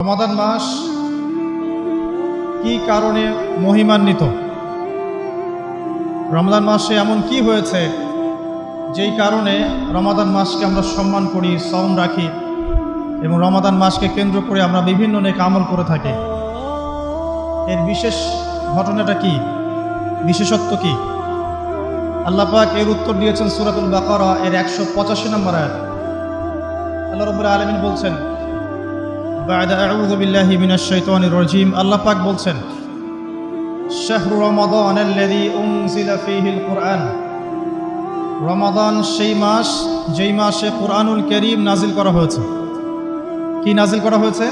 রমাদান মাস কি কারণে মহিমান্বিত? রমাদান মাসে এমন কি হয়েছে যেই কারণে রমাদান মাসকে আমরা সম্মান করি, সওম রাখি এবং রমাদান মাসকে কেন্দ্র করে আমরা বিভিন্ন নেক আমল করে থাকি? এর বিশেষ ঘটনাটা কি, বিশেষত্ব কি? আল্লাহ পাক এর উত্তর দিয়েছেন সূরাতুল বাকারা এর 185 নম্বর আয়াত। আল্লাহ রাব্বুল আলামিন বলছেন, বা'দা আউযু বিল্লাহি মিনাশ শাইতানির রাজীম, আল্লাহ পাক বলছেন, শাহরু রমাদানাল্লাযী উনজিলা ফীহিল কুরআন, রমাদান সেই মাস যেই মাসে কুরআনুল কারীম নাজিল করা হয়েছে। কি নাজিল করা হয়েছে?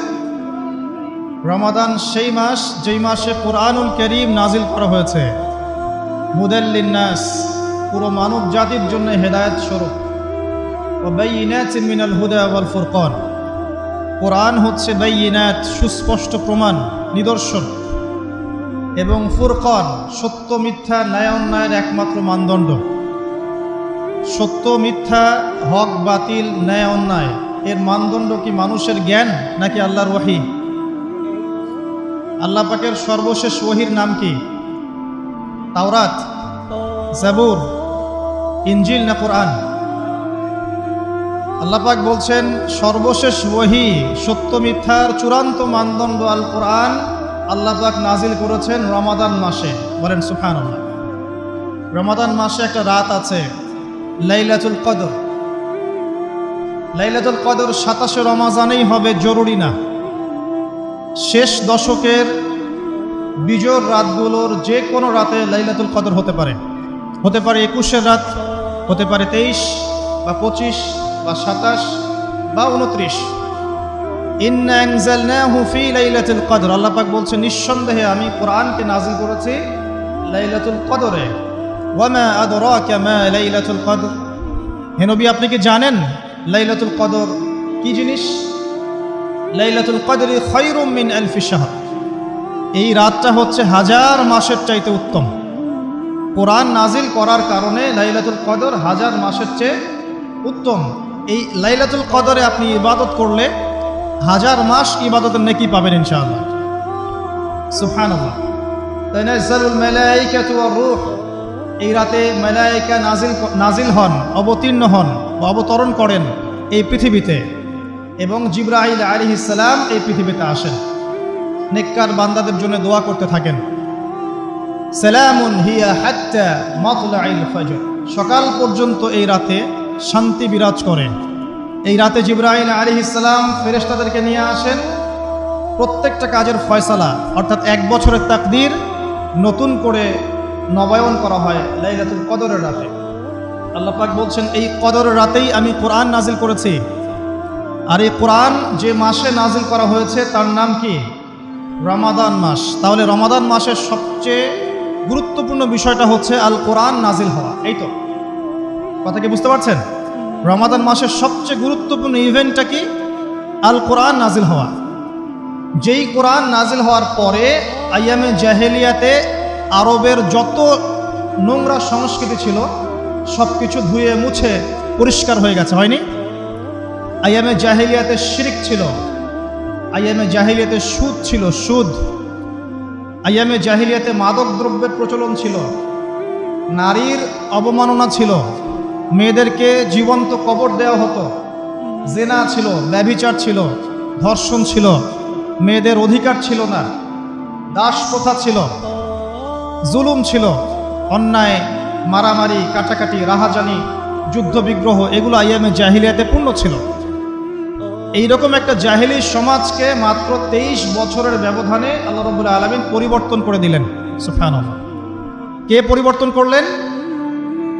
রমাদান সেই মাস যেই মাসে কুরআনুল কারীম নাজিল করা হয়েছে। হুদাল লিন্নাস, পুরো মানব জাতির জন্য হেদায়েত স্বরূপ। ওয়া বাইয়িনাতিন মিনাল হুদা ওয়াল ফুরকান, কোরআন হচ্ছে বাইয়িনাত, সুস্পষ্ট প্রমাণ, নিদর্শন, এবং ফুরকান, সত্য মিথ্যা, ন্যায় অন্যায়ের একমাত্র মানদণ্ড। সত্য মিথ্যা, হক বাতিল, ন্যায় অন্যায় এর মানদণ্ড কি মানুষের জ্ঞান নাকি আল্লাহর ওহী? আল্লাহ পাকের সর্বশেষ ওহীর নাম কি? তাওরাত, জাবুর, ইনজিল না কোরআন? আল্লাহ পাক বলছেন সর্বশেষ ওহী, সত্য মিথ্যার চূড়ান্ত মানদণ্ড আল কোরআন আল্লাহ পাক নাজিল করেছেন রমাদান মাসে। বলেন সুবহানাল্লাহ। রমাদান মাসে একটা রাত আছে, লাইলাতুল কদর। লাইলাতুল কদর 27 রমাজানেই হবে জরুরি না। শেষ দশকের বিজোড় রাতগুলোর যে কোনো রাতে লাইলাতুল কদর হতে পারে। হতে পারে 21-এর রাত, হতে পারে 23 বা 25 বা 27 বা 29। ইন্না আনজালনাহু ফি লাইলাতুল কদর, আল্লাহ পাক বলছেন নিঃসন্দেহে আমি কোরআনকে নাজিল করেছি লাইলাতুল কদরে। ওয়া মা আদরাকা মা লাইলাতুল কদর, হে নবী আপনি কি জানেন লাইলাতুল কদর কি জিনিস? লাইলাতুল কদরি খায়রুম মিন আলফি শাহর, এই রাতটা হচ্ছে 1000 মাসের চাইতে উত্তম। কোরআন নাজিল করার কারণে লাইলাতুল কদর 1000 মাসের চেয়ে উত্তম। এই লাইলাতুল কদরে আপনি ইবাদত করলে 1000 মাস ইবাদতের নেকি পাবেন ইনশাআল্লাহ। সুবহানাল্লাহ। তানাজ্জালুল মালায়েকাতু ওয়ার রূহ, এই রাতে মালায়েকা নাজিল হন, অবতীর্ণ হন বা অবতরণ করেন এই পৃথিবীতে, এবং জিবরাইল আলাইহিস সালাম এই পৃথিবীতে আসেন, নেককার বান্দাদের জন্য দোয়া করতে থাকেন। সালামুন হিয়া হাত্তা মাতলাইল ফজর, সকাল পর্যন্ত এই রাতে শান্তি বিরাজ করে। এই রাতে জিবরাইল আলাইহিস সালাম ফেরেশতাদেরকে নিয়ে আসেন, প্রত্যেকটা কাজের ফয়সালা অর্থাৎ 1 বছরের তাকদীর নতুন করে নবায়ন করা হয় লাইলাতুল কদরের রাতে। আল্লাহ পাক বলছেন এই কদরের রাতেই আমি কোরআন নাজিল করেছি। আর এই কোরআন যে মাসে নাজিল করা হয়েছে তার নাম কি? রমাদান মাস। তাহলে রমাদান মাসের সবচেয়ে গুরুত্বপূর্ণ বিষয়টা হচ্ছে আল কোরআন নাজিল হওয়া। এই তো কথা কি বুঝতে পারছেন? রমাদান মাসের সবচেয়ে গুরুত্বপূর্ণ ইভেন্টটা কি? আল কোরআন নাজিল হওয়া। যেই কোরআন নাজিল হওয়ার পরে আইয়ামে জাহেলিয়াতে আরবের যত নোংরা সংস্কৃতি ছিল সব কিছু ধুয়ে মুছে পরিষ্কার হয়ে গেছে, হয়নি? আইয়ামে জাহেলিয়াতে শিরক ছিল, আইয়ামে জাহেলিয়াতে সুদ ছিল, সুদ। আইয়ামে জাহেলিয়াতে মাদক দ্রব্যের প্রচলন ছিল, নারীর অবমাননা ছিল, মেয়েদেরকে জীবন্ত কবর দেওয়া হতো, জেনা ছিল, ব্যভিচার ছিল, ধর্ষণ ছিল, মেয়েদের অধিকার ছিল না, দাস প্রথা ছিল, জুলুম ছিল, অন্যায়, মারামারি, কাটাকাটি, রাহাজানি, যুদ্ধ বিগ্রহ, এগুলো আইয়ামে জাহিলিয়াতে পূর্ণ ছিল। এইরকম একটা জাহিলি সমাজকে মাত্র 23 বছরের ব্যবধানে আল্লাহ রাব্বুল আলামিন পরিবর্তন করে দিলেন। সুবহানাল্লাহ। কে পরিবর্তন করলেন?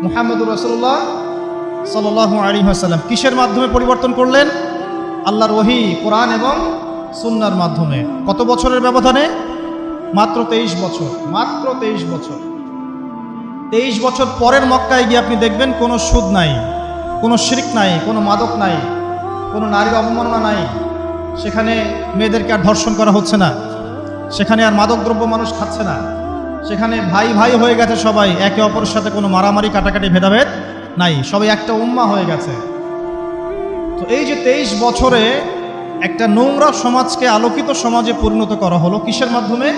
মুহাম্মদুর রাসূলুল্লাহ সাল্লাল্লাহু আলাইহি ওয়াসাল্লাম। কিসের মাধ্যমে পরিবর্তন করলেন? আল্লাহর ওহী, কোরআন এবং সুন্নাহর মাধ্যমে। কত বছরের ব্যবধানে? মাত্র 23 বছর। মাত্র 23 বছর। 23 বছর পরের মক্কায় গিয়ে আপনি দেখবেন কোনো সুদ নাই, কোনো শিরক নাই, কোনো মাদক নাই, কোনো নারীর অবমাননা নাই। সেখানে মেয়েদেরকে আর ধর্ষণ করা হচ্ছে না, সেখানে আর মাদক দ্রব্য মানুষ খাচ্ছে না, সেখানে ভাই ভাই হয়ে গেছে সবাই, একে অপরের সাথে কোনো মারামারি কাটাকাটি ভেদাভেদ নাই, সবাই একটা উম্মাহ হয়ে গেছে। তো এই যে 23 বছরে একটা নোংরা সমাজকে আলোকিত সমাজে পরিণত করা হলো কিসের মাধ্যমে?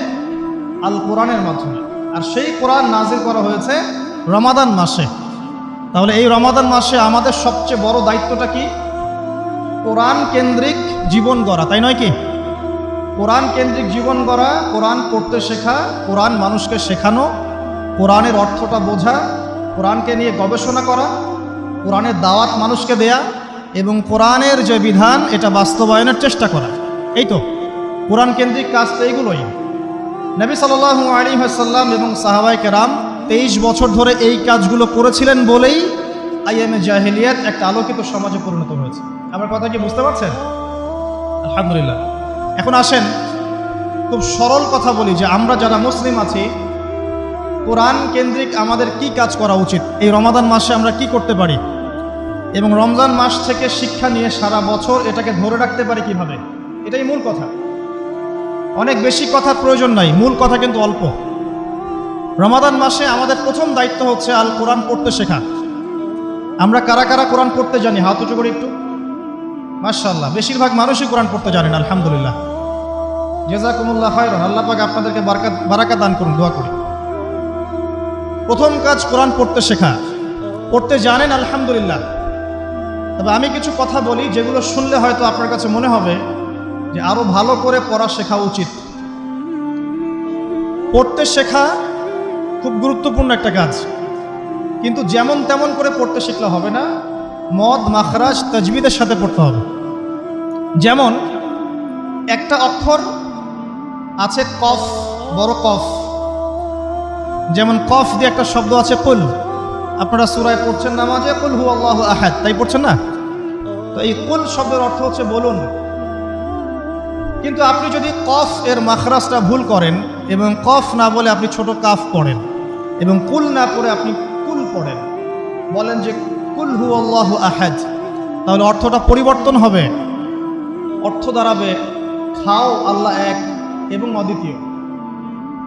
আল কোরআনের মাধ্যমে। আর সেই কোরআন নাজিল করা হয়েছে রমাদান মাসে। তাহলে এই রমাদান মাসে আমাদের সবচেয়ে বড় দায়িত্বটা কি? কোরআন কেন্দ্রিক জীবন গড়া, তাই নয় কি? কোরআন কেন্দ্রিক জীবন গড়া, কোরআন পড়তে শেখা, কোরআন মানুষকে শেখানো, কোরআনের অর্থটা বোঝা, কোরআনকে নিয়ে গবেষণা করা, কোরআনের দাওয়াত মানুষকে দেয়া এবং কোরআনের যে বিধান এটা বাস্তবায়নের চেষ্টা করা। এই তো কোরআন কেন্দ্রিক কাজ তো এইগুলোই। নবী সাল্লাল্লাহু আলাইহি ওয়াসাল্লাম এবং সাহাবায়ে কেরাম 23 বছর ধরে এই কাজগুলো করেছিলেন বলেই আইয়ামে জাহেলিয়াত একটা আলোকিত সমাজে পরিণত হয়েছে। আমার কথা কি বুঝতে পারছেন? আলহামদুলিল্লাহ। এখন আসেন খুব সরল কথা বলি যে আমরা যারা মুসলিম আছি কোরআন কেন্দ্রিক আমাদের কি কাজ করা উচিত, এই রমাদান মাসে আমরা কি করতে পারি এবং রমজান মাস থেকে শিক্ষা নিয়ে সারা বছর এটাকে ধরে রাখতে পারি কিভাবে, এটাই মূল কথা। অনেক বেশি কথার প্রয়োজন নাই, মূল কথা কিন্তু অল্প। রমাদান মাসে আমাদের প্রথম দায়িত্ব হচ্ছে আল কোরআন পড়তে শেখা। আমরা কারা কারা কোরআন পড়তে জানি? হাত উঁচু করে একটু। মাশাআল্লাহ, বেশিরভাগ মানুষই কোরআন পড়তে জানেন, আলহামদুলিল্লাহ। জাযাকুমুল্লাহ খায়রান, আল্লাহ পাক আপনাদেরকে বারাকা দান করুন, দোয়া করি। প্রথম কাজ কোরআন পড়তে শেখা। পড়তে জানেন, আলহামদুলিল্লাহ। তবে আমি কিছু কথা বলি যেগুলো শুনলে হয়তো আপনার কাছে মনে হবে যে আরো ভালো করে পড়া শেখা উচিত। পড়তে শেখা খুব গুরুত্বপূর্ণ একটা কাজ, কিন্তু যেমন তেমন করে পড়তে শিখলে হবে না, মদ মাখরাজ তাজবিদের সাথে পড়তে হবে। যেমন একটা অক্ষর আছে কফ, বড় কফ, যেমন কফ দিয়ে একটা শব্দ আছে কুল। আপনারা সূরায় পড়ছেন নামাজে কুল হুয়াল্লাহু আহাদ, তাই পড়ছেন না? তো এই কুল শব্দের অর্থ হচ্ছে বলুন। কিন্তু আপনি যদি কফ এর মাখরাজটা ভুল করেন এবং কফ না বলে আপনি ছোট কাফ পড়েন এবং কুল না পড়ে আপনি কুল পড়েন, বলেন যে কুল হুয়াল্লাহু আহাদ, তাহলে অর্থটা পরিবর্তন হবে। অর্থ দাঁড়াবে খাও আল্লাহ এক এবং অদ্বিতীয়।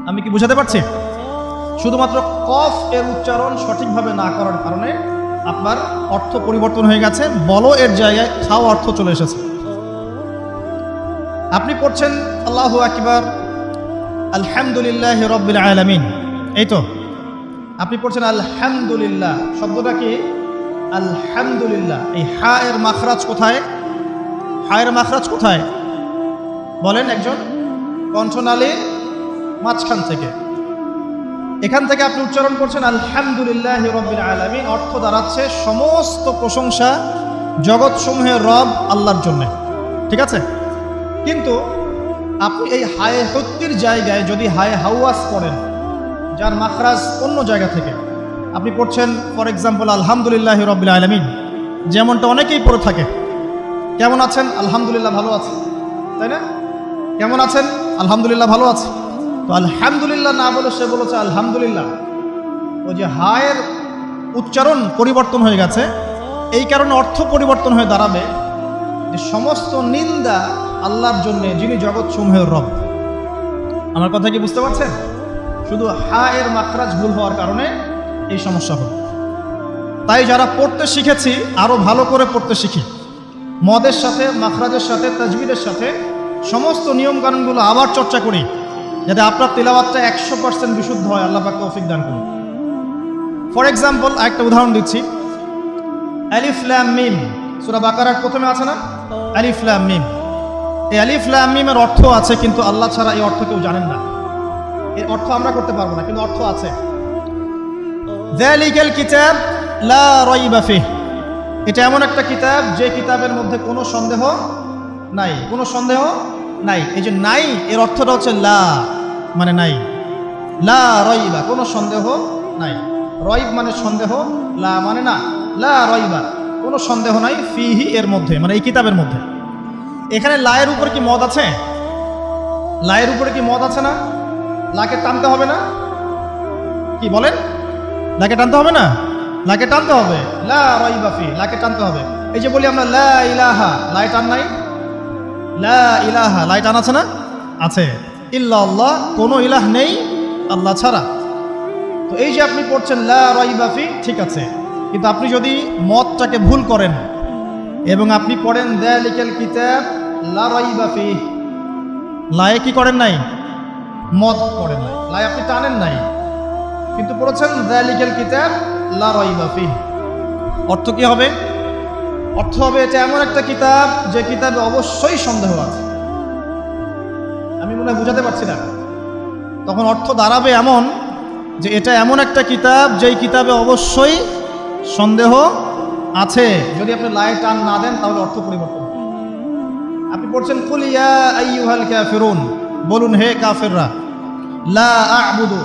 আমি কি বুঝাতে পারছি? শুধুমাত্র কফ এর উচ্চারণ সঠিকভাবে না করার কারণে আপনার অর্থ পরিবর্তন হয়ে গেছে, বলো এর জায়গায় খাও অর্থ চলে এসেছে। আপনি পড়ছেন আল্লাহু আকবার আলহামদুলিল্লাহি রাব্বিল আলামিন, এই তো আপনি পড়ছেন আলহামদুলিল্লাহ। শব্দটা কি? আলহামদুলিল্লাহ। এই হা এর মাখরাজ কোথায়? হা এর মাখরাজ কোথায় বলেন একজন? কণ্ঠনালীর মাঝখান থেকে। এখান থেকে আপনি উচ্চারণ করছেন আলহামদুলিল্লাহি রাব্বিল আলামিন। অর্থ দাঁড়াচ্ছে সমস্ত প্রশংসা জগৎসমূহের রব আল্লাহর জন্য, ঠিক আছে? কিন্তু আপনি এই হায়ে হত্তির জায়গায় যদি হায়ে হাওয়াস পড়েন, যার মাখরাজ অন্য জায়গা থেকে, আপনি পড়ছেন ফর এক্সাম্পল আলহামদুলিল্লাহি রাব্বিল আলামিন, যেমনটা অনেকেই পড়ে থাকে। কেমন আছেন? আলহামদুলিল্লাহ ভালো আছে, তাই না? কেমন আছেন? আলহামদুলিল্লাহ ভালো আছে। তো আলহামদুলিল্লাহ না বলে সে বলেছে আলহামদুলিল্লাহ। ওই যে হায়ের উচ্চারণ পরিবর্তন হয়ে গেছে, এই কারণে অর্থ পরিবর্তন হয়ে দাঁড়াবে যে সমস্ত নিন্দা আল্লাহর জন্য, যিনি জগৎসমূহের রব। আমার কথা কি বুঝতে পারছেন? শুধু হা এর মাখরাজ ভুল হওয়ার কারণে এই সমস্যা হল। তাই যারা পড়তে শিখেছি আরো ভালো করে পড়তে শিখি, মদের সাথে মাখরাজের সাথে তাজবিদের সাথে সমস্ত নিয়মকানুনগুলো আবার চর্চা করি, যাতে আপনার তিলাওয়াতটা 100% বিশুদ্ধ হয়। আল্লাহ পাক তৌফিক দান করুন। ফর এক্সাম্পল একটা উদাহরণ দিচ্ছি, আলিফ লাম মিম, সূরা বাকারার প্রথমে আছে না আলিফ লাম মিম? এই আলিফ লাম মিমের অর্থ আছে, কিন্তু আল্লাহ ছাড়া এই অর্থ কেউ জানেন না। এর অর্থ আমরা করতে পারবো না, কিন্তু অর্থ আছে। যালিকাল কিতাব লা রাইবা ফিহ, এটা এমন একটা কিতাব যে কিতাবের মধ্যে কোনো সন্দেহ নাই, কোনো সন্দেহ নাই। এই যে নাই এর অর্থটা হচ্ছে লা মানে নাই, লা রাইবা কোনো সন্দেহ নাই। রাইব মানে সন্দেহ, লা মানে না, লা রাইবা কোনো সন্দেহ নাই, ফিহি এর মধ্যে মানে এই কিতাবের মধ্যে। এখানে লায়ের উপরে কি মদ আছে? লায়ের উপরে কি মদ আছে না? লাকে টানতে হবে না? কি বলেন? লাকে টানতে হবে না? লাকে টানতে হবে, লা রাইবা ফি, লাকে টানতে হবে। এই যে বলি আমরা লা ইলাহা, লাই টান নাই? লা ইলাহা লাই টান আছে না? আছে। ইল্লাল্লাহ, কোনো ইলাহ নেই আল্লাহ ছাড়া। তো এই যে আপনি পড়ছেন লা রাইবা ফি, ঠিক আছে, কিন্তু আপনি যদি মতটাকে ভুল করেন এবং আপনি পড়েন যালিকাল কিতাব লা রাইবা ফিহ, লায়ে কি করেন নাই? মদ করেন নাই, লায়ে আপনি টানেন নাই, কিন্তু পড়েছেন যালিকাল কিতাব লা রাইবা ফিহ। অর্থ কি হবে? অর্থ হবে এটা এমন একটা কিতাব যে কিতাবে অবশ্যই সন্দেহ আছে। আমি মনে হয় বুঝাতে পারছি না। তখন অর্থ দাঁড়াবে এমন যে এটা এমন একটা কিতাব যেই কিতাবে অবশ্যই সন্দেহ আছে। যদি আপনি লায়ে টান না দেন তাহলে অর্থ পরিবর্তন হবে। আপনি পড়ছেন কুল ইয়া আইয়ুহাল কাফিরুন, বলুন হে কাফেররা, লা আ'বুদু,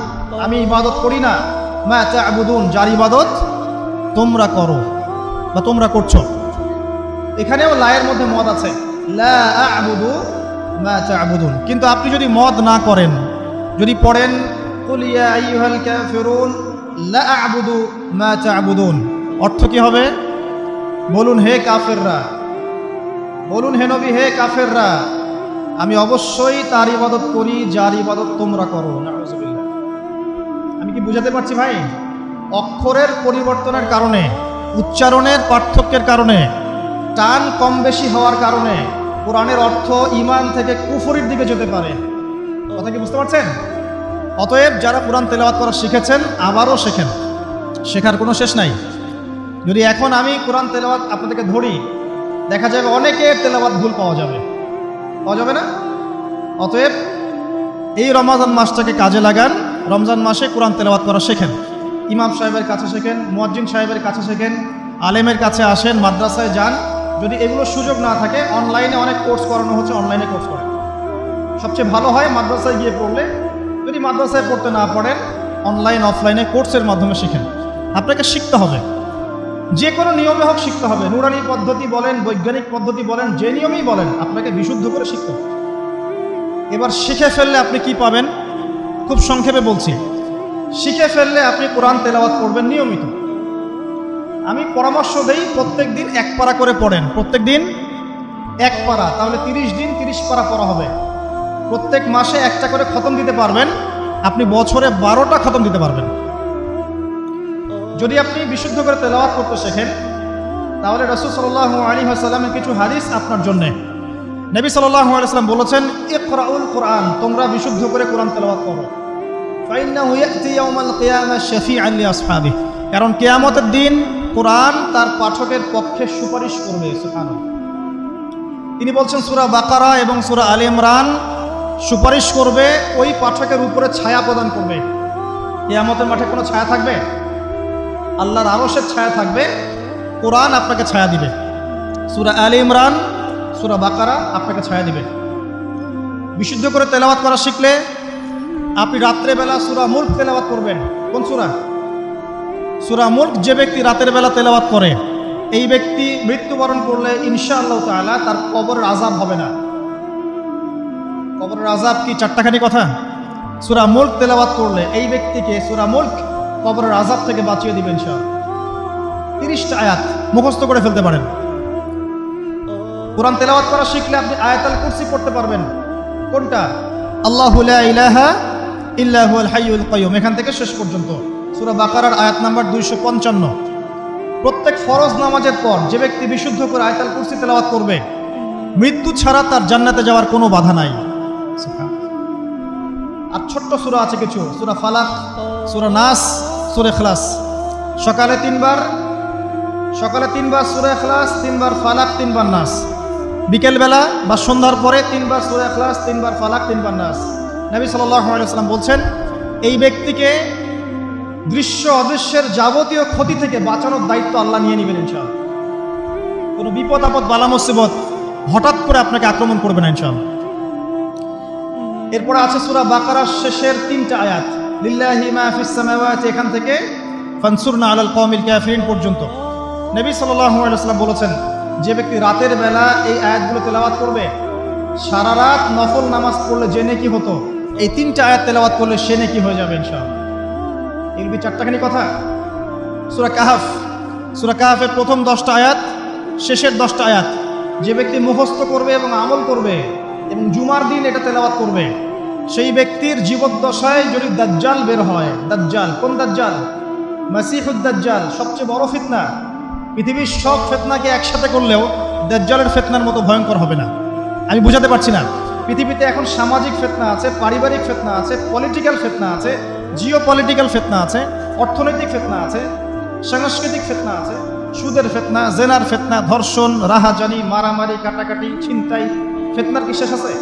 আমি ইবাদত করি না, মা তা'বুদুন, যার ইবাদত তোমরা করো বা তোমরা করছো। এখানেও লায়ের মধ্যে মদ আছে, লা আ'বুদু মা তা'বুদুন। কিন্তু আপনি যদি মদ না করেন, যদি পড়েন কুল ইয়া আইয়ুহাল কাফিরুন লা আ'বুদু মা তা'বুদুন, অর্থ কি হবে? বলুন হে কাফেররা, বলুন হে নবী হে কাফেররা, আমি অবশ্যই তার ইবাদত করি যার ইবাদত তোমরা করো। নাউযুবিল্লাহ। আমি কি বুঝাতে পারছি ভাই? অক্ষরের পরিবর্তনের কারণে, উচ্চারণের পার্থক্যের কারণে, টান কম বেশি হওয়ার কারণে কোরআনের অর্থ ঈমান থেকে কুফরির দিকে যেতে পারে। কথা কি বুঝতে পারছেন? অতএব যারা কোরআন তেলাওয়াত করা শিখেছেন আবারও শেখেন, শেখার কোনো শেষ নাই। যদি এখন আমি কোরআন তেলাওয়াত আপনাদেরকে ধরি, দেখা যাবে অনেকের তেলাওয়াত ভুল পাওয়া যাবে, পাওয়া যাবে না? অতএব এই রমজান মাসটাকে কাজে লাগান, রমজান মাসে কোরআন তেলাওয়াত করা শেখেন। ইমাম সাহেবের কাছে শেখেন, মুয়াজ্জিন সাহেবের কাছে শেখেন, আলেমের কাছে আসেন, মাদ্রাসায় যান। যদি এগুলো সুযোগ না থাকে, অনলাইনে অনেক কোর্স করানো হচ্ছে, অনলাইনে কোর্স করেন। সবচেয়ে ভালো হয় মাদ্রাসায় গিয়ে পড়লে। যদি মাদ্রাসায় পড়তে না পারেন, অনলাইন অফলাইনে কোর্সের মাধ্যমে শিখেন। আপনাকে শিখতে হবে, যে কোনো নিয়মে হোক শিখতে হবে। নুরানি পদ্ধতি বলেন, বৈজ্ঞানিক পদ্ধতি বলেন, যে নিয়মেই বলেন, আপনাকে বিশুদ্ধ করে শিখতে হবে। এবার শিখে ফেললে আপনি কি পাবেন? খুব সংক্ষেপে বলছি। শিখে ফেললে আপনি কোরআন তেলাওয়াত করবেন নিয়মিত। আমি পরামর্শ দেই, প্রত্যেক দিন এক পারা করে পড়েন। প্রত্যেক দিন এক পারা, তাহলে 30 দিন 30 পারা পড়া হবে। প্রত্যেক মাসে একটা করে খতম দিতে পারবেন, আপনি বছরে 12টা খতম দিতে পারবেন। যদি আপনি বিশুদ্ধ করে তেলাওয়াত করতে শেখেন, তাহলে রাসূল সাল্লাল্লাহু আলাইহি ওয়াসাল্লামের কিছু হাদিস আপনার জন্য। নবী সাল্লাল্লাহু আলাইহি ওয়াসাল্লাম বলেছেন, ইকরাউল কোরআন, তোমরা বিশুদ্ধ করে কোরআন তেলাওয়াত করো। ফাইন্নাহু ইয়াতি ইয়াউমাল কিয়ামাহ শাফিআন লিআসহাবিহি, কারণ কিয়ামতের দিন কোরআন তার পাঠকের পক্ষে সুপারিশ করবে। সুবহানাল্লাহ। তিনি বলছেন সূরা বাকারা এবং সূরা আলে ইমরান সুপারিশ করবে, ওই পাঠকের উপরে ছায়া প্রদান করবে। কিয়ামতের মাঠে কোনো ছায়া থাকবে? আল্লাহর আরশের ছায়া থাকবে, কোরআন আপনাকে ছায়া দিবে। সূরা আলে ইমরান, সূরা বাকারা আপনাকে ছায়া দিবে। বিশুদ্ধ করে তেলাওয়াত করা শিখলে আপনি রাত্রেবেলা সূরা মুলক তেলাওয়াত করবেন। কোন সূরা? সূরা মুলক। যে ব্যক্তি রাতের বেলা তেলাওয়াত করে, এই ব্যক্তি মৃত্যুবরণ করলে ইনশাআল্লাহ তাআলা তার কবরের আযাব হবে না। কবরের আযাব কি চারটাখানি কথা? সূরা মুলক তেলাওয়াত করলে এই ব্যক্তিকে সূরা মুলক কবরের আযাব থেকে বাঁচিয়ে দিবেন ইনশাআল্লাহ। 30টা আয়াত মুখস্থ করে ফেলতে পারেন। কোরআন তেলাওয়াত করা শিখলে আপনি আয়াতুল কুরসি পড়তে পারবেন। কোনটা? আল্লাহু লা ইলাহা ইল্লা হুয়াল হাইয়ুল কাইয়্যুম, এখান থেকে শেষ পর্যন্ত। সূরা বাকারার আয়াত নাম্বার 255। প্রত্যেক ফরজ নামাজের পর যে ব্যক্তি বিশুদ্ধ করে আয়াতুল কুরসি তেলাওয়াত করবে, মৃত্যু ছাড়া তার জান্নাতে যাওয়ার কোনো বাধা নাই। আর ছোট্ট সূরা আছে কিছু, সূরা ফালাক, সূরা নাস, সূরা ইখলাস। সকালে 3 বার সূরা ইখলাস, 3 বার ফালাক, 3 বার নাস। বিকেলবেলা বা সন্ধ্যার পরে 3 বার সূরা ইখলাস, 3 বার ফালাক, 3 বার নাস। নবী সাল্লাল্লাহু আলাইহি ওয়াসাল্লাম বলছেন, এই ব্যক্তিকে দৃশ্য অদৃশ্যের যাবতীয় ক্ষতি থেকে বাঁচানোর দায়িত্ব আল্লাহ নিয়ে নেবেন ইনশাআল্লাহ। কোনো বিপদ আপদ বালা মুসিবত হঠাৎ করে আপনাকে আক্রমণ করবে না ইনশাআল্লাহ। এরপরে আছে সূরা বাকারার শেষের 3টা আয়াত, লিল্লাহি মা ফিস সামাওয়াতি, এখান থেকে ফানসুরনা আলাল কওমিল কাফিরিন পর্যন্ত। নবী সাল্লাল্লাহু আলাইহি ওয়াসাল্লাম বলেছেন, যে ব্যক্তি রাতের বেলা এই আয়াতগুলো তেলাওয়াত করবে, সারা রাত নফল নামাজ পড়লে যে নেকি হতো, এই 3টা আয়াত তেলাওয়াত করলে সে নেকি হয়ে যাবে ইনশাআল্লাহ। এগুলি চারটাখানি কথা। সূরা কাহাফের প্রথম 10টা আয়াত, শেষের 10টা আয়াত যে ব্যক্তি মুখস্থ করবে এবং আমল করবে এবং জুমার দিন এটা তেলাওয়াত করবে, সেই ব্যক্তির জীবদ্দশায় যদি দাজ্জাল বের হয়, দাজ্জাল, কোন দাজ্জাল? মাসিহুদ দাজ্জাল, সবচেয়ে বড় ফিতনা। পৃথিবীর সব ফিতনাকে একসাথে করলেও দাজ্জালের ফিতনার মতো ভয়ঙ্কর হবে না। আমি বুঝাতে পারছি না। পৃথিবীতে এখন সামাজিক ফিতনা আছে, পারিবারিক ফিতনা আছে, পলিটিক্যাল ফিতনা আছে, জিও পলিটিক্যাল ফিতনা আছে, অর্থনৈতিক ফিতনা আছে, সাংস্কৃতিক ফিতনা আছে, সুদের ফিতনা, জেনার ফিতনা, ধর্ষণ, রাহাজানি, মারামারি, কাটাকাটি, ছিনতাই, ফিতনার কি শেষ আছে?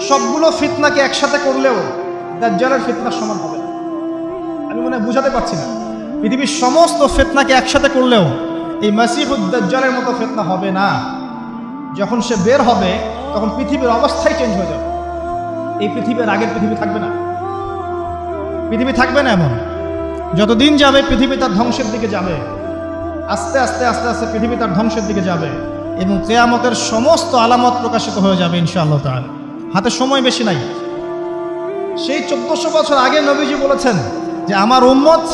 সবগুলো ফিতনাকে একসাথে করলেও দাজ্জালের ফিতনার সমান হবে না। আমি মনে হয় বুঝাতে পারছি না। পৃথিবীর সমস্ত ফিতনাকে একসাথে করলেও এই মাসিহুদ দাজ্জালের মতো ফিতনা হবে না। যখন সে বের হবে তখন পৃথিবীর অবস্থাই চেঞ্জ হয়ে যাবে। এই পৃথিবীর আগের পৃথিবী থাকবে না, পৃথিবী থাকবে না। এমন যতদিন যাবে পৃথিবী তার ধ্বংসের দিকে যাবে, আস্তে আস্তে আস্তে আস্তে পৃথিবী তার ধ্বংসের দিকে যাবে এবং কিয়ামতের সমস্ত আলামত প্রকাশিত হয়ে যাবে ইনশাআল্লাহ তাআলা। হাতে সময় বেশি নাই। সেই 1400 বছর আগে নবীজি বলেছেন যে আমার উম্মত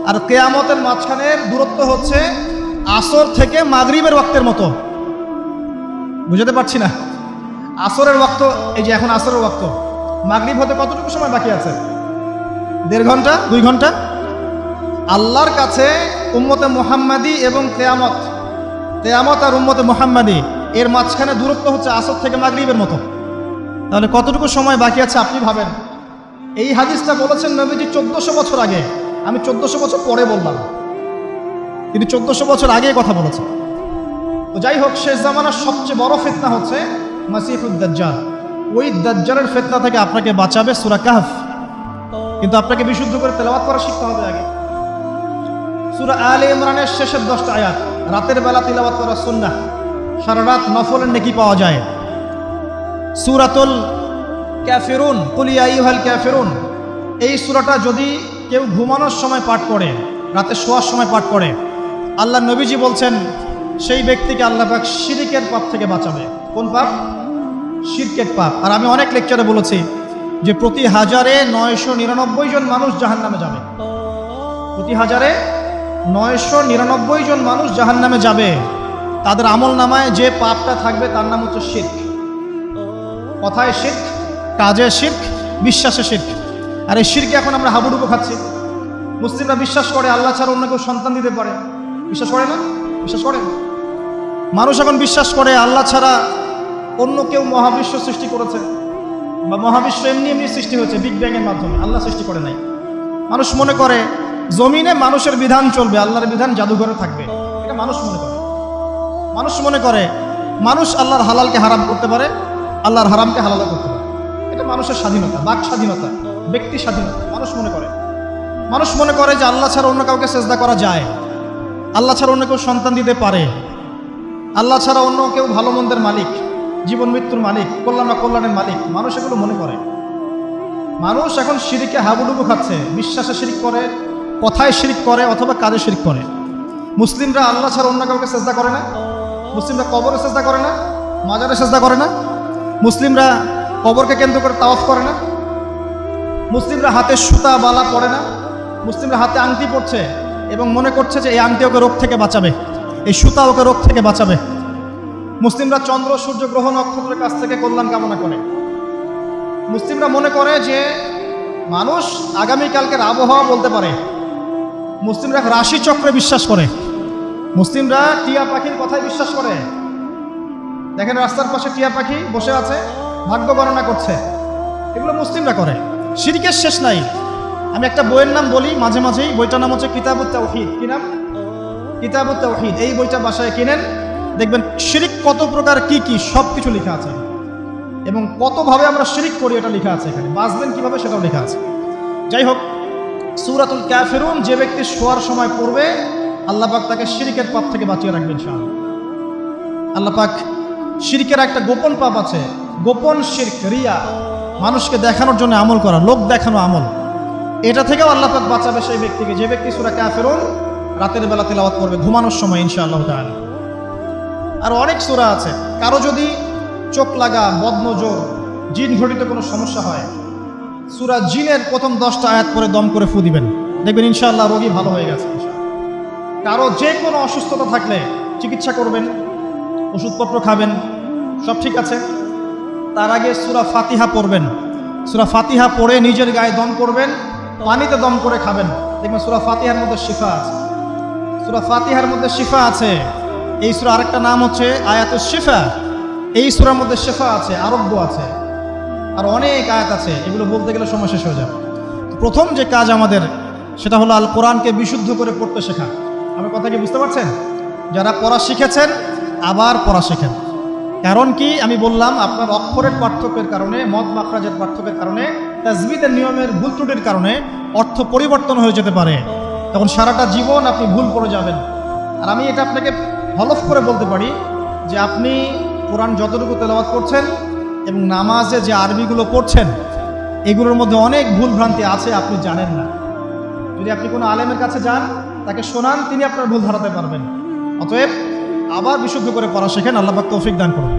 আর কিয়ামতের মাঝখানের দূরত্ব হচ্ছে আসর থেকে মাগরিবের ওয়াক্তের মতো। বুঝাতে পারছি না। আসরের ওয়াক্ত, এই যে এখন আসরের ওয়াক্ত, মাগরিব হতে কতটুকু সময় বাকি আছে? 1.5 ঘন্টা, 2 ঘন্টা। আল্লাহর কাছে উম্মতে মুহাম্মাদি এবং কিয়ামত আর উম্মতে মুহাম্মাদি এর মাঝখানে দূরত্ব হচ্ছে আসর থেকে মাগরিবের মতো। তাহলে কতটুকু সময় বাকি আছে আপনি ভাবেন। এই হাদিসটা বলেছেন নবীজি 1400 বছর আগে। আমি 1400 বছর পরে বললাম, তিনি 1400 বছর আগে কথা বলেছেন। তো যাই হোক, শেষ জামানার সবচেয়ে বড় ফিতনা হচ্ছে মাসিহুদ দাজ্জাল। ওই দাজ্জালের ফিতনা থেকে আপনাকে বাঁচাবে সূরা কাহফ। কিন্তু আপনাকে বিশুদ্ধ করে তেলাওয়াত করা শিখতে হবে আগে। সূরা আলে ইমরানের শেষের 10টা আয়াত রাতের বেলা তিলাওয়াত করা সুন্নাহ, সারা রাত নফলের নেকি পাওয়া যায়। সূরাতুল কাফিরুন, কুল ইয়া আইয়ুহাল কাফিরুন, এই সূরাটা যদি কেউ ঘুমানোর সময় পাঠ করে, রাতে শোয়ার সময় পাঠ করে, আল্লাহ নবীজি বলছেন সেই ব্যক্তিকে আল্লাহ পাক শিরকের পাপ থেকে বাঁচাবে। কোন পাপ? শিরকের পাপ। আর আমি অনেক লেকচারে বলেছি যে প্রতি 1000-এ 999 জন মানুষ জাহান্নামে যাবে। প্রতি 1000-এ 999 জন মানুষ জাহান্নামে যাবে। তাদের আমল নামায় যে পাপটা থাকবে তার নাম হচ্ছে শিরক। কথায় শিরক, কাজে শিরক, বিশ্বাসে শিরক। আর এই শিরকে এখন আমরা হাবুডুবু খাচ্ছি। মুসলিমরা বিশ্বাস করে আল্লাহ ছাড়া অন্য কেউ সন্তান দিতে পারে। বিশ্বাস করে না? বিশ্বাস করে। মানুষ এখন বিশ্বাস করে আল্লাহ ছাড়া অন্য কেউ মহাবিশ্ব সৃষ্টি করেছে, বা মহাবিশ্ব এমনি এমনি সৃষ্টি হয়েছে বিগ ব্যাং এর মাধ্যমে, আল্লাহ সৃষ্টি করে নাই। মানুষ মনে করে জমিনে মানুষের বিধান চলবে, আল্লাহর বিধান জাদুঘরে থাকবে। এটা মানুষ মনে করে। মানুষ মনে করে মানুষ আল্লাহর হালালকে হারাম করতে পারে, আল্লাহর হারামকে হালাল করতে পারে। এটা মানুষের স্বাধীনতা, বাক স্বাধীনতা, ব্যক্তি স্বাধীনতা। মানুষ মনে করে। মানুষ মনে করে যে আল্লাহ ছাড়া অন্য কাউকে সেজদা করা যায়, আল্লাহ ছাড়া অন্য কেউ সন্তান দিতে পারে, আল্লাহ ছাড়া অন্য কেউ ভালো মন্দের মালিক, জীবন মৃত্যুর মালিক, কল্যাণ অকল্যাণের মালিক। মানুষ এগুলো মনে করে। মানুষ এখন শিরকে হাবুডুবু খাচ্ছে। বিশ্বাসে শিরক করে, কথায় শিরক করে, অথবা কাজে শিরক করে। মুসলিমরা আল্লাহ ছাড়া অন্য কাউকে সেজদা করে না। মুসলিমরা কবরে সেজদা করে না, মাজারে সেজদা করে না। মুসলিমরা কবরকে কেন্দ্র করে তাওয়াফ করে না। মুসলিমরা হাতে সুতা বালা পরে না। মুসলিমরা হাতে আংটি পরছে এবং মনে করছে যে এই আংটি ওকে রোগ থেকে বাঁচাবে, এই সুতা ওকে রোগ থেকে বাঁচাবে। মুসলিমরা চন্দ্র, সূর্য, গ্রহ, নক্ষত্রের কাছ থেকে কল্যাণ কামনা করে। মুসলিমরা মনে করে যে মানুষ আগামীকালকের আবহাওয়া বলতে পারে। মুসলিমরা রাশি চক্রে বিশ্বাস করে। মুসলিমরা টিয়া পাখির কথায় বিশ্বাস করে। দেখেন রাস্তার পাশে টিয়া পাখি বসে আছে, ভাগ্য গণনা করছে। এগুলো মুসলিমরা করে। শিরকের শেষ নাই। আমি একটা বইয়ের নাম বলি মাঝে মাঝেই, বইটার নাম হচ্ছে কিতাবুত তাওহীদ। কি নাম? কিতাবুত তাওহীদ। এই বইটা বাসায় কিনেন, দেখবেন শিরক কত প্রকার, কি কি সব কিছু লেখা আছে এবং কতভাবে আমরা শিরক করি এটা লেখা আছে এখানে। বাঁচবেন কিভাবে সেটাও লেখা আছে। যাই হোক, সূরাতুল কাফিরুন যে ব্যক্তি শোয়ার সময় পড়বে, আল্লাহ পাক তাকে শিরকের পাপ থেকে বাঁচিয়ে রাখবেন ইনশাআল্লাহ। আল্লাহ পাক শিরকের একটা গোপন পাপ আছে, গোপন শিরক, রিয়া, মানুষকে দেখানোর জন্য আমল করা, লোক দেখানো আমল। এটা থেকেও আল্লাহ পাক বাঁচাবে সেই ব্যক্তিকে, যে ব্যক্তি সূরা কাফিরুন রাতের বেলা তেলাওয়াত করবে ঘুমানোর সময় ইনশাআল্লাহ তাআলা। আর অনেক সূরা আছে। কারো যদি চোখ লাগা, বদনজর, জিন ঘটিত কোনো সমস্যা হয়, সূরা জিনের প্রথম 10টা আয়াত পরে দম করে ফু দিবেন, দেখবেন ইনশাআল্লাহ রোগী ভালো হয়ে গেছে। কারো যে কোনো অসুস্থতা থাকলে চিকিৎসা করবেন, ওষুধপত্র খাবেন, সব ঠিক আছে। তার আগে সূরা ফাতিহা পড়বেন। সূরা ফাতিহা পড়ে নিজের গায়ে দম করবেন, পানিতে দম করে খাবেন, দেখবেন সূরা ফাতিহার মধ্যে শিফা আছে। সূরা ফাতিহার মধ্যে শিফা আছে। এই সূরা আরেকটা নাম হচ্ছে আয়াতুশ শিফা। এই সূরার মধ্যে শেফা আছে, আরোগ্য আছে, আর অনেক আয়াত আছে, এগুলো বলতে গেলে সময় শেষ হয়ে যাবে। প্রথম যে কাজ আমাদের সেটা হলো আল কোরআনকে বিশুদ্ধ করে পড়তে শেখা। আমার কথা কি বুঝতে পারছেন? যারা পড়া শিখেছেন আবার পড়া শেখেন। কারণ কি আমি বললাম, আপনার অক্ষরের পার্থক্যের কারণে, মদ মাখরাজের পার্থক্যের কারণে, তাজবিদের নিয়মের ভুল ত্রুটির কারণে অর্থ পরিবর্তন হয়ে যেতে পারে। তখন সারাটা জীবন আপনি ভুল করে যাবেন। আর আমি এটা আপনাকে হলফ করে বলতে পারি যে আপনি কোরআন যতটুকু তেলাওয়াত করছেন এবং নামাজে যে আরবিগুলো পড়ছেন এগুলোর মধ্যে অনেক ভুল ভ্রান্তি আছে, আপনি জানেন না। যদি আপনি কোনো আলেমের কাছে যান, তাকে শোনান, তিনি আপনার ভুল ধরাতে পারবেন। অতএব আবার বিশুদ্ধ করে পড়া শেখেন, আল্লাহ পাক তৌফিক দান করুন।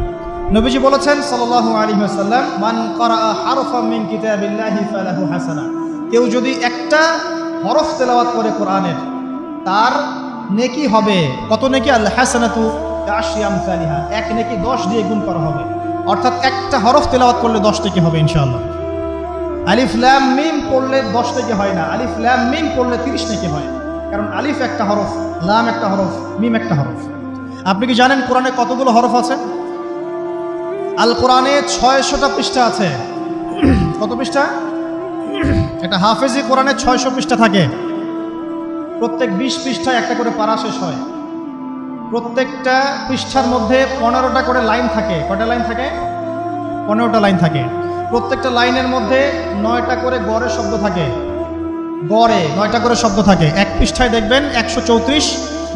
নবীজি বলেছেন সাল্লাল্লাহু আলাইহি ওয়াসাল্লাম, মান ক্বারাআ হারফাম মিন কিতাবিল্লাহি ফালাহু হাসানা। কেউ যদি একটা হরফ তেলাওয়াত করে কোরআনের, তার নেকি হবে কত নেকি? আল হাসানাতু বিআশরি আমসালিহা, এক নেকি 10 দিয়ে গুণ করা হবে। অর্থাৎ একটা হরফ তেলাওয়াত করলে 10 নেকি হবে ইনশাআল্লাহ। আলিফ লাম মিম পড়লে 10 নেকি হয় না, আলিফ লাম মিম পড়লে 30 নেকি হয়। কারণ আলিফ একটা হরফ, লাম একটা হরফ, মিম একটা হরফ। আপনি কি জানেন কোরআনে কতগুলো হরফ আছে? আল কোরআনে 600টা পৃষ্ঠা আছে। কত পৃষ্ঠা? একটা হাফেজি কোরআনে 600 পৃষ্ঠা থাকে। প্রত্যেক 20 পৃষ্ঠায় একটা করে পারা শেষ হয়। প্রত্যেকটা পৃষ্ঠার মধ্যে 15টা করে লাইন থাকে। কয়টা লাইন থাকে? 15টা লাইন থাকে। প্রত্যেকটা লাইনের মধ্যে 9টা করে গড়ে শব্দ থাকে। গড়ে 9টা করে শব্দ থাকে। এক পৃষ্ঠায় দেখবেন 134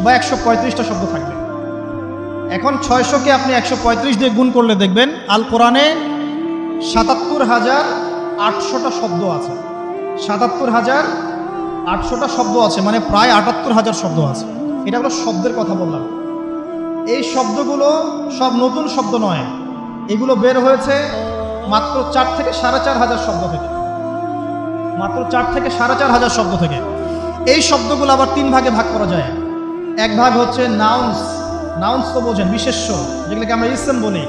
বা 135টা শব্দ থাকবে। এখন 600কে আপনি 135 দিয়ে গুণ করলে দেখবেন আল কোরআনে 77,800টা শব্দ আছে। 77,800টা শব্দ আছে, মানে প্রায় 78,000 শব্দ আছে। এটা হলো শব্দের কথা বললাম। এই শব্দগুলো সব নতুন শব্দ নয়, এগুলো বের হয়েছে মাত্র 4 থেকে 4,500 শব্দ থেকে। মাত্র 4 থেকে 4,500 শব্দ থেকে। এই শব্দগুলো আবার 3 ভাগে ভাগ করা যায়। এক ভাগ হচ্ছে নাউন্স। নাউন্স তো বোঝেন, বিশেষ্য, যেগুলোকে আমরা ইসম বলি।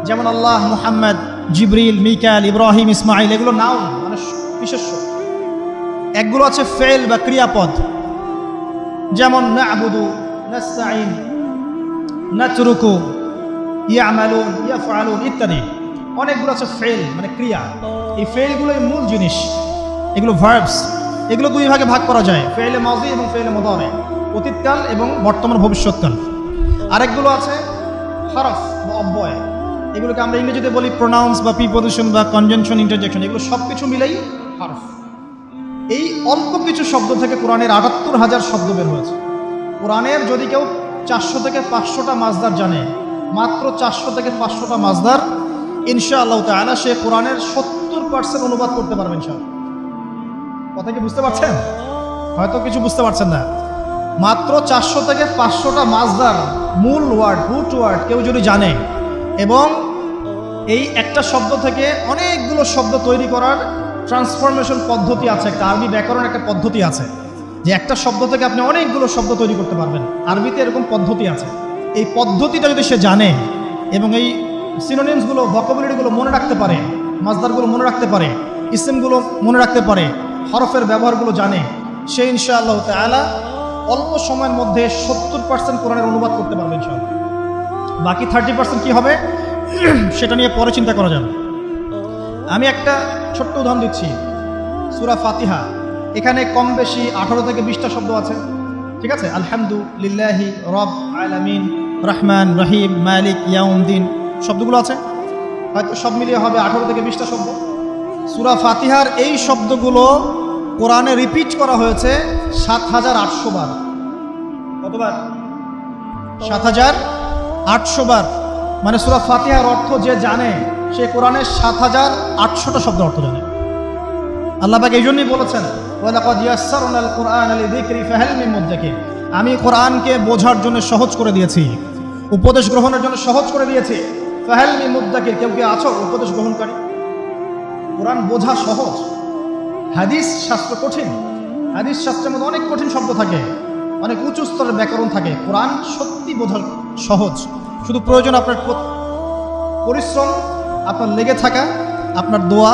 যেমন আল্লাহ, মুহাম্মদ, জিবরিল, মিকাইল, ইব্রাহিম, ইসমাইল, এগুলো নাউন মানে বিশেষ্য। একগুলো আছে ফেল বা ক্রিয়াপদ, যেমন না'বুদু, নাস্তাঈন, নাতরুকু, ইয়ামালুন, ইয়াফআলুন ইত্যাদি। অনেকগুলো আছে ফেল মানে ক্রিয়া। এই ফেলগুলোই মূল জিনিস, এগুলো ভার্বস। এগুলো 2 ভাগে ভাগ করা যায়, ফেলে মাজি এবং ফেলে মুদারি, অতীতকাল এবং বর্তমান ভবিষ্যৎকাল। আরেকগুলো আছে হরফ বা অব্যয়, এগুলোকে আমরা ইংরেজিতে বলি প্রোনাউন্স বা প্রিপোজিশন বা কনজাংশন, ইন্টারজেকশন। এগুলো সব কিছু মিলেই হরফ। এই অল্প কিছু শব্দ থেকে কোরআনের 78,000 শব্দ বের হয়েছে। কোরআনের যদি কেউ 400 থেকে 500টা মাজদার জানে, মাত্র 400 থেকে 500টা মাজদার, ইনশাআল্লাহ তাআলা সে কোরআনের 70% অনুবাদ করতে পারবে ইনশাআল্লাহ। কথা কি বুঝতে পারছেন? হয়তো কিছু বুঝতে পারছেন না। মাত্র 400 থেকে 500টা মাজদার, মূল ওয়ার্ড, রুট ওয়ার্ড কেউ যদি জানে, এবং এই একটা শব্দ থেকে অনেকগুলো শব্দ তৈরি করার ট্রান্সফরমেশন পদ্ধতি আছে, একটা আরবি ব্যাকরণ একটা পদ্ধতি আছে, যে একটা শব্দ থেকে আপনি অনেকগুলো শব্দ তৈরি করতে পারবেন। আরবিতে এরকম পদ্ধতি আছে। এই পদ্ধতিটা যদি সে জানে এবং এই সিনোনিমসগুলো, ভোকাবুলারিগুলো মনে রাখতে পারে, মাজদারগুলো মনে রাখতে পারে, ইসিমগুলো মনে রাখতে পারে, হরফের ব্যবহারগুলো জানে, সে ইনশাআল্লাহ তাআলা অল্প সময়ের মধ্যে 70% কোরআনের অনুবাদ করতে পারবে ইনশাআল্লাহ। বাকি 30% কি হবে সেটা নিয়ে পরে চিন্তা করা যাবে। আমি একটা ছোট্ট উদাহরণ দিচ্ছি। সূরা ফাতিহা, এখানে কম বেশি 18 থেকে 20টা শব্দ আছে, ঠিক আছে? আলহামদুলিল্লাহি রব আলামিন, রহমান, রহিম, মালিক, ইয়াউমদ্দিন, শব্দগুলো আছে। হয়তো সব মিলিয়ে হবে 18 থেকে 20টা শব্দ। সূরা ফাতিহার এই শব্দগুলো কোরআনে রিপিট করা হয়েছে 7,800 বার। কতবার? 7,800 বার। মানে সূরা ফাতিহার অর্থ যে জানে, সে কোরআনের 7,800টা শব্দ অর্থ জানে। আল্লাহ পাক এই জন্যই বলেছেন, ওয়ালাকাদ ইয়াসসারনাল কুরআনা লিযিকরি ফাহাল মিন মুদ্দাকির। আমি কোরআনকে বোঝার জন্য সহজ করে দিয়েছি, উপদেশ গ্রহণের জন্য সহজ করে দিয়েছি। ফাহাল মিন মুদ্দাকির, কেউ কি আছো উপদেশ গ্রহণকারী? কোরআন বোঝা সহজ। হাদিস শাস্ত্র কঠিন। হাদিস শাস্ত্রের মধ্যে অনেক কঠিন শব্দ থাকে, অনেক উঁচু স্তরের ব্যাকরণ থাকে। কোরআন সত্যি বোঝা সহজ। শুধু প্রয়োজন আপনার পরিশ্রম, আপনার লেগে থাকা, আপনার দোয়া,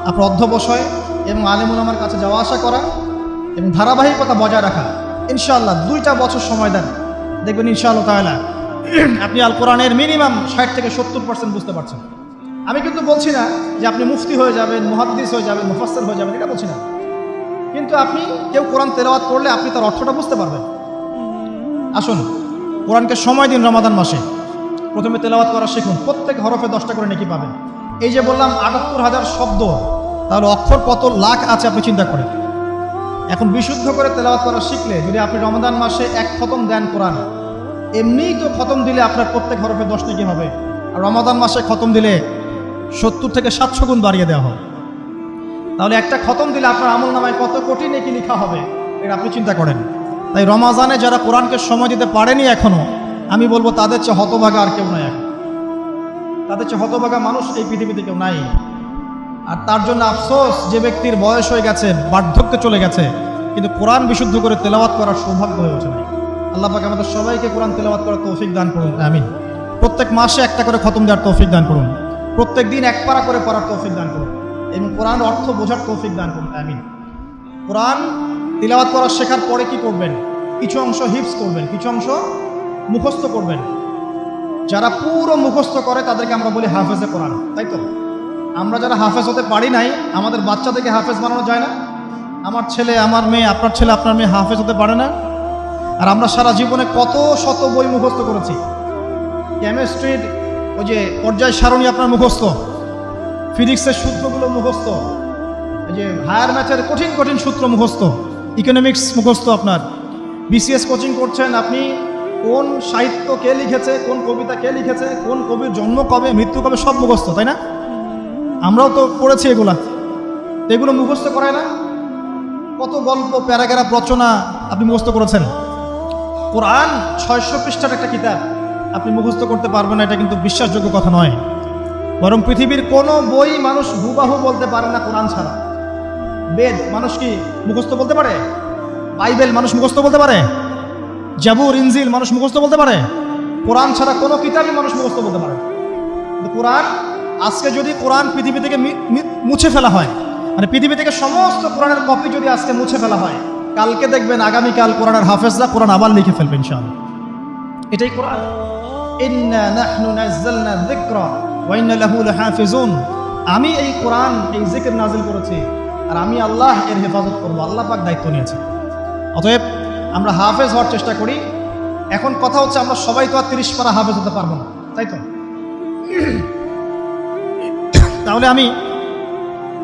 আপনার অধ্যবসায় এবং আলেম উলামার কাছে যাওয়া আসা করা এবং ধারাবাহিকতা বজায় রাখা। ইনশাআল্লাহ 2টা বছর সময় দেন, দেখবেন ইনশাআল্লাহ তাআলা আপনি আল কোরআনের মিনিমাম 60 থেকে 70% বুঝতে পারছেন। আমি কিন্তু বলছি না যে আপনি মুফতি হয়ে যাবেন, মুহাদ্দিস হয়ে যাবেন, মুফাসসির হয়ে যাবেন, এটা বলছি না। কিন্তু আপনি কেউ কোরআন তেলাওয়াত করলে আপনি তার অর্থটা বুঝতে পারবেন। আসুন কোরআনকে সময় দিন রমাদান মাসে, প্রথমে তেলাওয়াত করা শিখুন, প্রত্যেক হরফে 10টা করে নেকি পাবেন। এই যে বললাম ৭৮,০০০ শব্দ, তাহলে অক্ষর কত লাখ আছে আপনি চিন্তা করেন। এখন বিশুদ্ধ করে তেলাওয়াত করা শিখলে যদি আপনি রমাদান মাসে 1 খতম দেন কোরআন, এমনিই তো খতম দিলে আপনার প্রত্যেক হরফে 10 নেকি হবে, আর রমাদান মাসে খতম দিলে 70 থেকে 700 গুণ বাড়িয়ে দেওয়া হবে। তাহলে একটা খতম দিলে আপনার আমল নামায় কত কোটি নেকি লেখা হবে, এটা আপনি চিন্তা করেন। তাই রমাজানে যারা কোরআনকে সময় দিতে পারেনি এখনো, আমি বলবো তাদের চেয়ে হতভাগা আর কেউ নাই এখন। তাদের চেয়ে হতভাগা মানুষ এই পৃথিবীতে কেউ নাই। আর তার জন্য আফসোস যে ব্যক্তির বয়স হয়ে গেছে, বার্ধক্যে চলে গেছে, কিন্তু কোরআন বিশুদ্ধ করে তেলাওয়াত করার সৌভাগ্য হয়ে ওঠে নাই। আল্লাহ পাক আমাদের সবাইকে কোরআন তেলাওয়াত করার তৌফিক দান করুন, আমিন। প্রত্যেক মাসে একটা করে খতম দেওয়ার তৌফিক দান করুন, প্রত্যেক দিন 1 পারা করে পড়ার তৌফিক দান করুন, এবং কোরআন অর্থ বোঝার তৌফিক দান করুন, আমিন। কোরআন তিলাওয়াত করা শেখার পরে কি করবেন? কিছু অংশ হিফজ করবেন, কিছু অংশ মুখস্থ করবেন। যারা পুরো মুখস্থ করে তাদেরকে আমরা বলি হাফেজে কোরআন, তাই তো? আমরা যারা হাফেজ হতে পারি নাই, আমাদের বাচ্চাদেরকে হাফেজ বানানো যায় না? আমার ছেলে, আমার মেয়ে, আপনার ছেলে, আপনার মেয়ে হাফেজ হতে পারে না? আর আমরা সারা জীবনে কত শত বই মুখস্থ করেছি। কেমিস্ট্রির ওই যে পর্যায় সারণী আপনার মুখস্থ, ফিজিক্সের সূত্রগুলো মুখস্থ, এই যে হায়ার ম্যাথের কঠিন কঠিন সূত্র মুখস্থ, ইকোনমিক্স মুখস্থ। আপনার বিসিএস কোচিং করছেন, আপনি কোন সাহিত্য কে লিখেছে, কোন কবিতা কে লিখেছে, কোন কবির জন্ম কবে, মৃত্যু কবে, সব মুখস্থ, তাই না? আমরাও তো পড়েছি এগুলা। এগুলো মুখস্থ করায় না? কত গল্প, প্যারাগ্রাফ, রচনা আপনি মুখস্থ করেছেন। কোরআন 600 পৃষ্ঠার একটা কিতাব, আপনি মুখস্থ করতে পারবেন না, এটা কিন্তু বিশ্বাসযোগ্য কথা নয়। বরং পৃথিবীর কোনো বই মানুষ হুবাহু বলতে পারে না কোরআন ছাড়া। বেদ মানুষ কি মুখস্থ বলতে পারে? বাইবেল মানুষ মুখস্থ বলতে পারে? জাবুর, ইনজিল মানুষ মুখস্থ বলতে পারে? কোরআন ছাড়া কোনো কিতাবই মানুষ মুখস্থ বলতে পারে। কিন্তু কোরআন, আজকে যদি কোরআন পৃথিবী থেকে মুছে ফেলা হয়, মানে পৃথিবী থেকে সমস্ত কোরআনের কপি যদি আজকে মুছে ফেলা হয়, কালকে দেখবেন আগামীকাল কোরআনের হাফেজরা কোরআন আবার লিখে ফেলবে ইনশাআল্লাহ। এটাই কোরআন। ইন্না নাহনু নাযালনা যিকরা ওয়া ইন্না লাহু লাহাফিজুন। আমি এই কোরআন, এই জিকির নাজিল করেছি, আর আমি আল্লাহ এর হেফাজত করব। আল্লাহ পাক দায়িত্ব নিয়েছে। অতএব আমরা হাফেজ হওয়ার চেষ্টা করি। এখন কথা হচ্ছে, আমরা সবাই তো আর 30 পারা হাফেজ হতে পারবো না, তাই তো? তাহলে আমি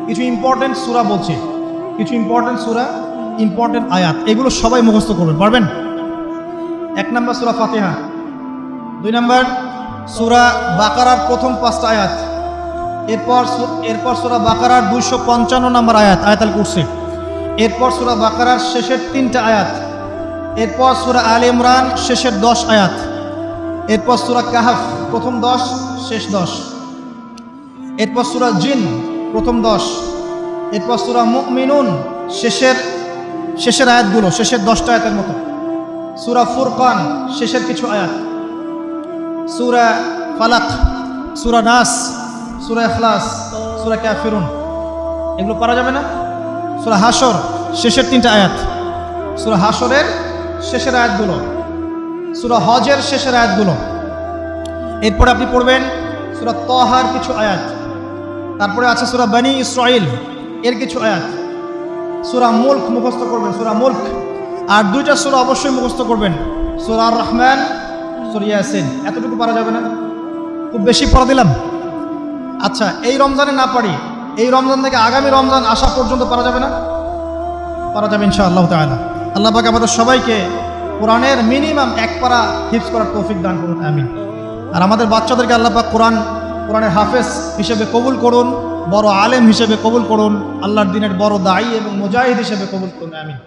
কিছু ইম্পর্টেন্ট সূরা বলছি, কিছু ইম্পর্টেন্ট সূরা, ইম্পর্টেন্ট আয়াত, এগুলো সবাই মুখস্থ করবেন, পারবেন? 1 নম্বর সূরা ফাতিহা, 2 নম্বর সূরা বাকারার প্রথম 5টা আয়াত, এরপর সূরা বাকারার 255 নম্বর আয়াত, আয়াতুল কুরসি, এরপর সূরা বাকারার শেষের 3টা আয়াত, এরপর সূরা আলে ইমরান শেষের 10 আয়াত, এরপর সূরা কাহফ প্রথম 10 শেষ 10, এরপর সূরা জিন প্রথম 10, এরপর সূরা মুমিনুন শেষের আয়াতগুলো, শেষের 10টা আয়াতের মতো, সূরা ফুরকান শেষের কিছু আয়াত, সূরা ফালাক, সূরা নাস, সূরা ইখলাস, সূরা কাফিরুন, এগুলো পারা যাবে না? সূরা হাশর শেষের 3টা আয়াত, সূরা হাশরের শেষের আয়াতগুলো, সূরা হজের শেষের আয়াতগুলো। এরপরে আপনি পড়বেন সূরা তাহার কিছু আয়াত, তারপরে আছে সূরা বনী ইসরাইল এর কিছু আয়াত, সূরা মুলক মুখস্থ করবেন, সূরা মুলক। আর 2টা সূরা অবশ্যই মুখস্থ করবেন, সূরা আর রহমান, সূরা ইয়াসিন। এতটুকু পারা যাবে না? খুব বেশি পড়া দিলাম? আচ্ছা, এই রমজানে না পারি, এই রমজান থেকে আগামী রমজান আসা পর্যন্ত পারা যাবে না? পারা যাবে ইনশাআল্লাহ তাআলা। আল্লাহ পাক আমাদের সবাইকে কোরআনের মিনিমাম 1 পারা হিফজ করার তৌফিক দান করুন, আমিন। আর আমাদের বাচ্চাদেরকে আল্লাহ পাক কোরআনের হাফেজ হিসেবে কবুল করুন, বড় আলেম হিসেবে কবুল করুন, আল্লাহর দ্বীনের বড় দায়ী এবং মুজাহিদ হিসেবে কবুল করুন, আমিন।